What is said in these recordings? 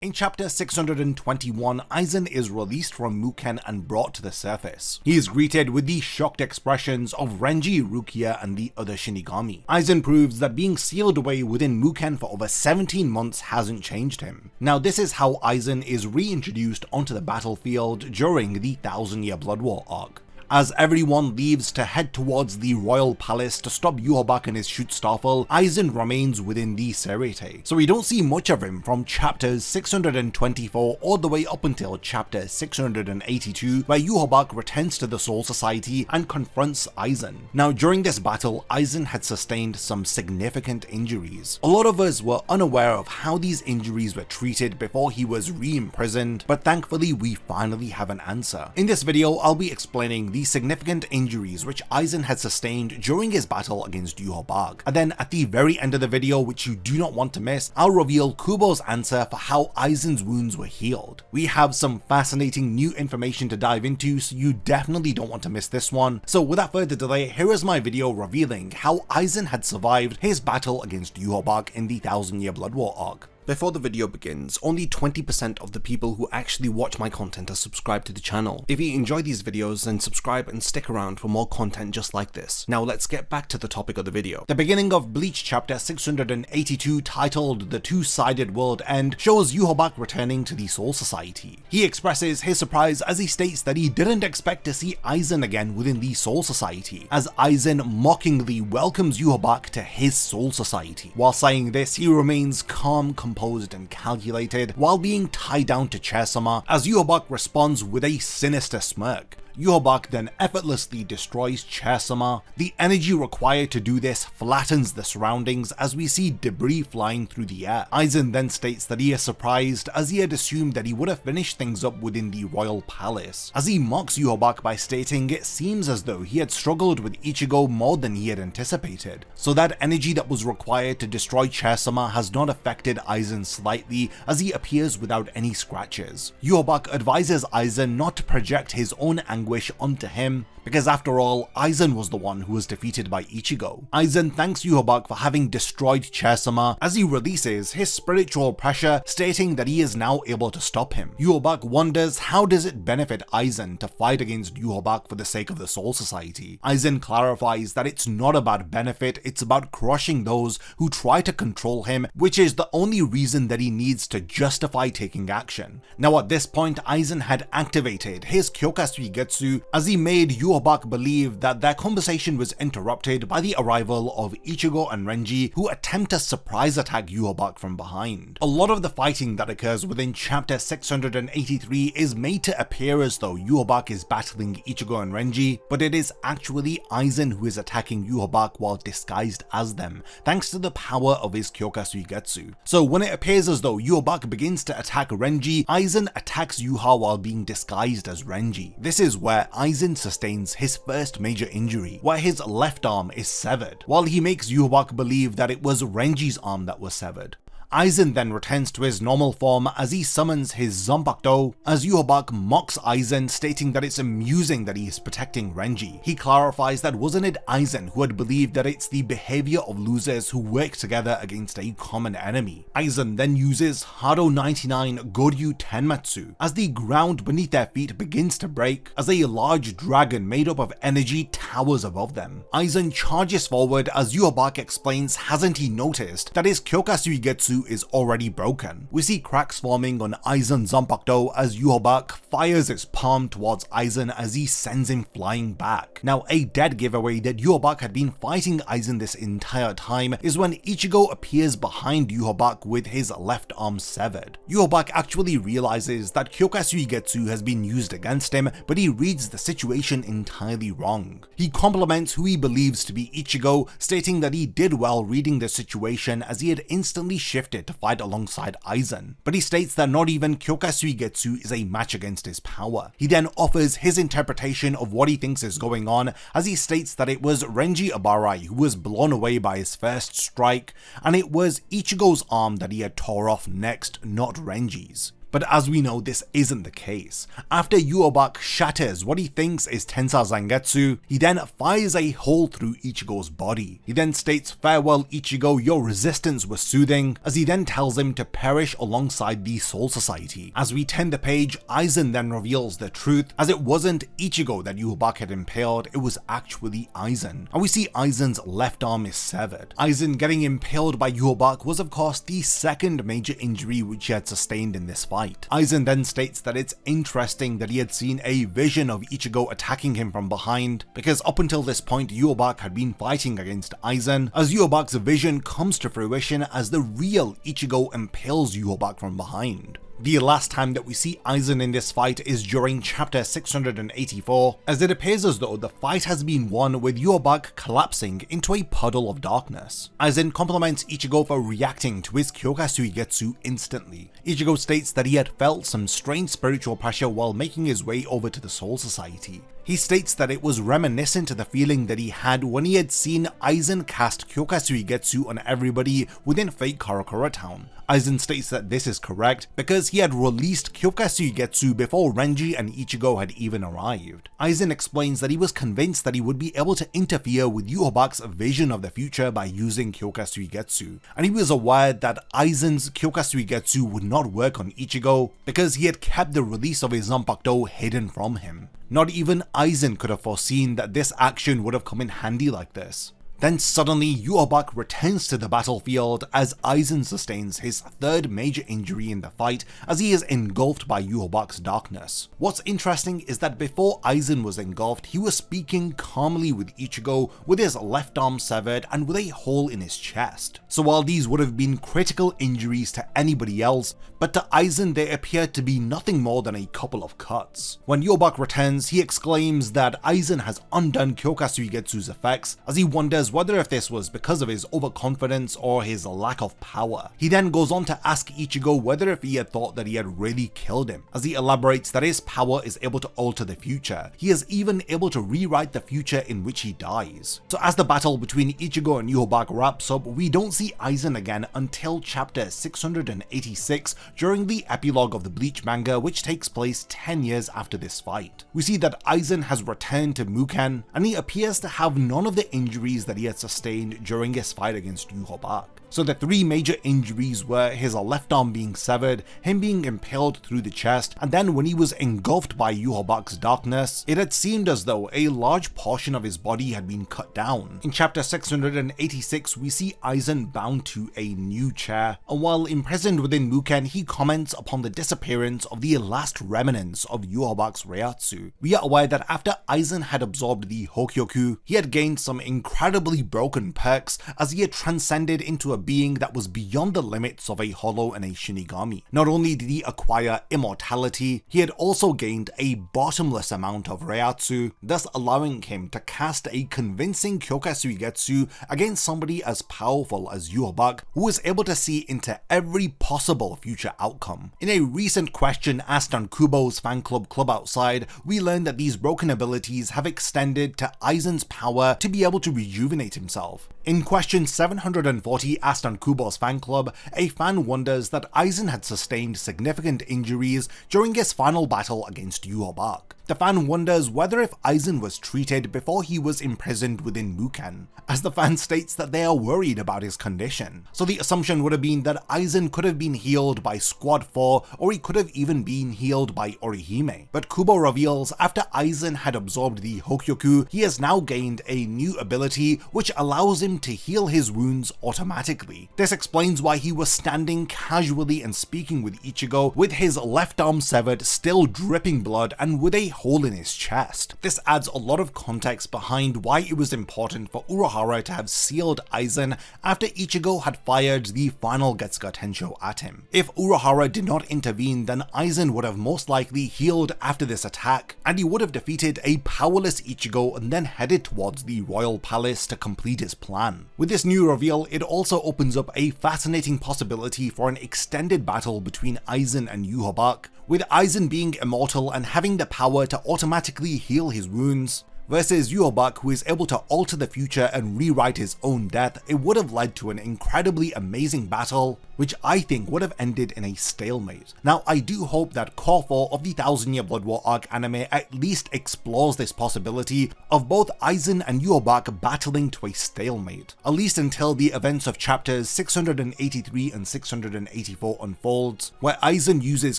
In chapter 621, Aizen is released from Muken and brought to the surface. He is greeted with the shocked expressions of Renji, Rukia, and the other Shinigami. Aizen proves that being sealed away within Muken for over 17 months hasn't changed him. Now this is how Aizen is reintroduced onto the battlefield during the 1000-Year Blood War arc. As everyone leaves to head towards the royal palace to stop Yhwach and his Schutzstaffel, Aizen remains within the Serete, so we don't see much of him from chapters 624 all the way up until chapter 682, where Yhwach returns to the Soul Society and confronts Aizen. Now during this battle, Aizen had sustained some significant injuries. A lot of us were unaware of how these injuries were treated before he was re-imprisoned, but thankfully we finally have an answer. In this video, I'll be explaining the significant injuries which Aizen had sustained during his battle against Yhwach. And then at the very end of the video, which you do not want to miss, I'll reveal Kubo's answer for how Aizen's wounds were healed. We have some fascinating new information to dive into, so you definitely don't want to miss this one. So without further delay, here is my video revealing how Aizen had survived his battle against Yhwach in the 1000-Year Blood War arc. Before the video begins, only 20% of the people who actually watch my content are subscribed to the channel. If you enjoy these videos, then subscribe and stick around for more content just like this. Now let's get back to the topic of the video. The beginning of Bleach chapter 682, titled The Two-Sided World End, shows Yhwach returning to the Soul Society. He expresses his surprise as he states that he didn't expect to see Aizen again within the Soul Society, as Aizen mockingly welcomes Yhwach to his Soul Society. While saying this, he remains calm, composed, and calculated while being tied down to Chair-sama, as Yhwach responds with a sinister smirk. Yhwach then effortlessly destroys Chair-sama. The energy required to do this flattens the surroundings as we see debris flying through the air. Aizen then states that he is surprised, as he had assumed that he would have finished things up within the royal palace, as he mocks Yhwach by stating it seems as though he had struggled with Ichigo more than he had anticipated. So that energy that was required to destroy Chair-sama has not affected Aizen slightly, as he appears without any scratches. Yhwach advises Aizen not to project his own anguish onto him, because after all, Aizen was the one who was defeated by Ichigo. Aizen thanks Yhwach for having destroyed Chair-sama as he releases his spiritual pressure, stating that he is now able to stop him. Yhwach wonders how does it benefit Aizen to fight against Yhwach for the sake of the Soul Society. Aizen clarifies that it's not about benefit, it's about crushing those who try to control him, which is the only reason that he needs to justify taking action. Now at this point, Aizen had activated his Kyoka Suigetsu as he made Yhwach believed that their conversation was interrupted by the arrival of Ichigo and Renji, who attempt to surprise attack Yhwach from behind. A lot of the fighting that occurs within chapter 683 is made to appear as though Yhwach is battling Ichigo and Renji, but it is actually Aizen who is attacking Yhwach while disguised as them, thanks to the power of his Kyoka Suigetsu. So when it appears as though Yhwach begins to attack Renji, Aizen attacks Yuha while being disguised as Renji. This is where Aizen sustains his first major injury, where his left arm is severed, while he makes Yhwach believe that it was Renji's arm that was severed. Aizen then returns to his normal form as he summons his Zanpakuto, as Yhwach mocks Aizen, stating that it's amusing that he is protecting Renji. He clarifies that wasn't it Aizen who had believed that it's the behavior of losers who work together against a common enemy. Aizen then uses Hado 99 Goryu Tenmatsu as the ground beneath their feet begins to break, as a large dragon made up of energy towers above them. Aizen charges forward as Yhwach explains hasn't he noticed that his Kyoka Suigetsu is already broken. We see cracks forming on Aizen's Zanpakuto as Yhwach fires its palm towards Aizen as he sends him flying back. Now a dead giveaway that Yhwach had been fighting Aizen this entire time is when Ichigo appears behind Yhwach with his left arm severed. Yhwach actually realizes that Kyoka Suigetsu has been used against him, but he reads the situation entirely wrong. He compliments who he believes to be Ichigo, stating that he did well reading the situation as he had instantly shifted to fight alongside Aizen, but he states that not even Kyoka Suigetsu is a match against his power. He then offers his interpretation of what he thinks is going on, as he states that it was Renji Abarai who was blown away by his first strike, and it was Ichigo's arm that he had tore off next, not Renji's. But as we know, this isn't the case. After Yhwach shatters what he thinks is Tensa Zangetsu, he then fires a hole through Ichigo's body. He then states, "Farewell Ichigo, your resistance was soothing," as he then tells him to perish alongside the Soul Society. As we turn the page, Aizen then reveals the truth, as it wasn't Ichigo that Yhwach had impaled, it was actually Aizen. And we see Aizen's left arm is severed. Aizen getting impaled by Yhwach was of course the second major injury which he had sustained in this fight. Aizen then states that it's interesting that he had seen a vision of Ichigo attacking him from behind, because up until this point Yhwach had been fighting against Aizen, as Yhwach's vision comes to fruition as the real Ichigo impales Yhwach from behind. The last time that we see Aizen in this fight is during chapter 684, as it appears as though the fight has been won with Yhwach collapsing into a puddle of darkness. Aizen compliments Ichigo for reacting to his Kyoka Suigetsu instantly. Ichigo states that he had felt some strange spiritual pressure while making his way over to the Soul Society. He states that it was reminiscent to the feeling that he had when he had seen Aizen cast Kyoka Suigetsu on everybody within fake Karakura Town. Aizen states that this is correct because he had released Kyoka Suigetsu before Renji and Ichigo had even arrived. Aizen explains that he was convinced that he would be able to interfere with Yhwach's vision of the future by using Kyoka Suigetsu, and he was aware that Aizen's Kyoka Suigetsu would not work on Ichigo because he had kept the release of his Zanpakuto hidden from him. Not even Aizen could have foreseen that this action would have come in handy like this. Then suddenly Yhwach returns to the battlefield as Aizen sustains his third major injury in the fight as he is engulfed by Yhwach's darkness. What's interesting is that before Aizen was engulfed, he was speaking calmly with Ichigo with his left arm severed and with a hole in his chest. So while these would have been critical injuries to anybody else, but to Aizen they appeared to be nothing more than a couple of cuts. When Yhwach returns, he exclaims that Aizen has undone Kyoka Suigetsu's effects, as he wonders whether if this was because of his overconfidence or his lack of power. He then goes on to ask Ichigo whether if he had thought that he had really killed him, as he elaborates that his power is able to alter the future. He is even able to rewrite the future in which he dies. So as the battle between Ichigo and Yhwach wraps up, we don't see Aizen again until chapter 686 during the epilogue of the Bleach manga, which takes place 10 years after this fight. We see that Aizen has returned to Muken, and he appears to have none of the injuries that he had sustained during his fight against Yhwach. So the three major injuries were his left arm being severed, him being impaled through the chest, and then when he was engulfed by Yhwach's darkness, it had seemed as though a large portion of his body had been cut down. In chapter 686, we see Aizen bound to a new chair, and while imprisoned within Muken, he comments upon the disappearance of the last remnants of Yhwach's Reiatsu. We are aware that after Aizen had absorbed the Hogyoku, he had gained some incredibly broken perks as he had transcended into a being that was beyond the limits of a hollow and a Shinigami. Not only did he acquire immortality, he had also gained a bottomless amount of Reiatsu, thus allowing him to cast a convincing Kyoka Suigetsu against somebody as powerful as Yhwach, who was able to see into every possible future outcome. In a recent question asked on Kubo's fan club Outside, we learned that these broken abilities have extended to Aizen's power to be able to rejuvenate himself. In question 740 asked on Kubo's fan club, a fan wonders that Aizen had sustained significant injuries during his final battle against Yhwach. The fan wonders whether if Aizen was treated before he was imprisoned within Muken, as the fan states that they are worried about his condition. So the assumption would have been that Aizen could have been healed by Squad 4, or he could have even been healed by Orihime. But Kubo reveals after Aizen had absorbed the Hogyoku, he has now gained a new ability which allows him to heal his wounds automatically. This explains why he was standing casually and speaking with Ichigo with his left arm severed, still dripping blood, and with a hole in his chest. This adds a lot of context behind why it was important for Urahara to have sealed Aizen after Ichigo had fired the final Getsuga Tensho at him. If Urahara did not intervene, then Aizen would have most likely healed after this attack, and he would have defeated a powerless Ichigo and then headed towards the royal palace to complete his plan. With this new reveal, it also opens up a fascinating possibility for an extended battle between Aizen and Yhwach, with Aizen being immortal and having the power to automatically heal his wounds, versus Yhwach, who is able to alter the future and rewrite his own death. It would have led to an incredibly amazing battle, which I think would have ended in a stalemate. Now, I do hope that Core 4 of the 1000-Year Blood War arc anime at least explores this possibility of both Aizen and Yhwach battling to a stalemate, at least until the events of chapters 683 and 684 unfolds, where Aizen uses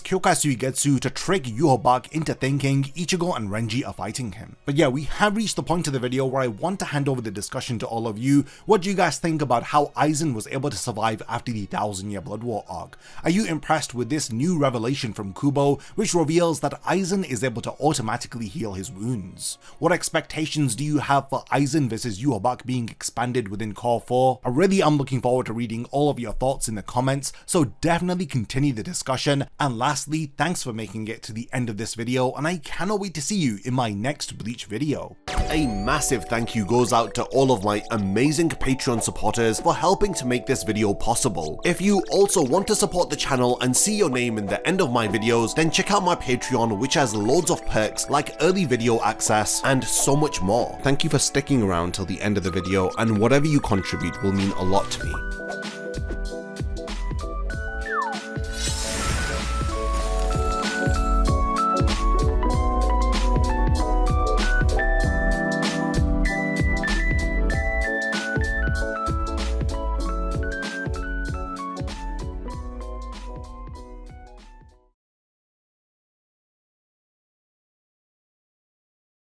Kyoka Suigetsu to trick Yhwach into thinking Ichigo and Renji are fighting him. But yeah, we have reached the point of the video where I want to hand over the discussion to all of you. What do you guys think about how Aizen was able to survive after the 1000-Year Blood War arc? Are you impressed with this new revelation from Kubo, which reveals that Aizen is able to automatically heal his wounds? What expectations do you have for Aizen versus Yhwach being expanded within Core 4? I really am looking forward to reading all of your thoughts in the comments, so definitely continue the discussion. And lastly, thanks for making it to the end of this video, and I cannot wait to see you in my next Bleach video. A massive thank you goes out to all of my amazing Patreon supporters for helping to make this video possible. If you also want to support the channel and see your name in the end of my videos, then check out my Patreon, which has loads of perks like early video access and so much more. Thank you for sticking around till the end of the video, and whatever you contribute will mean a lot to me.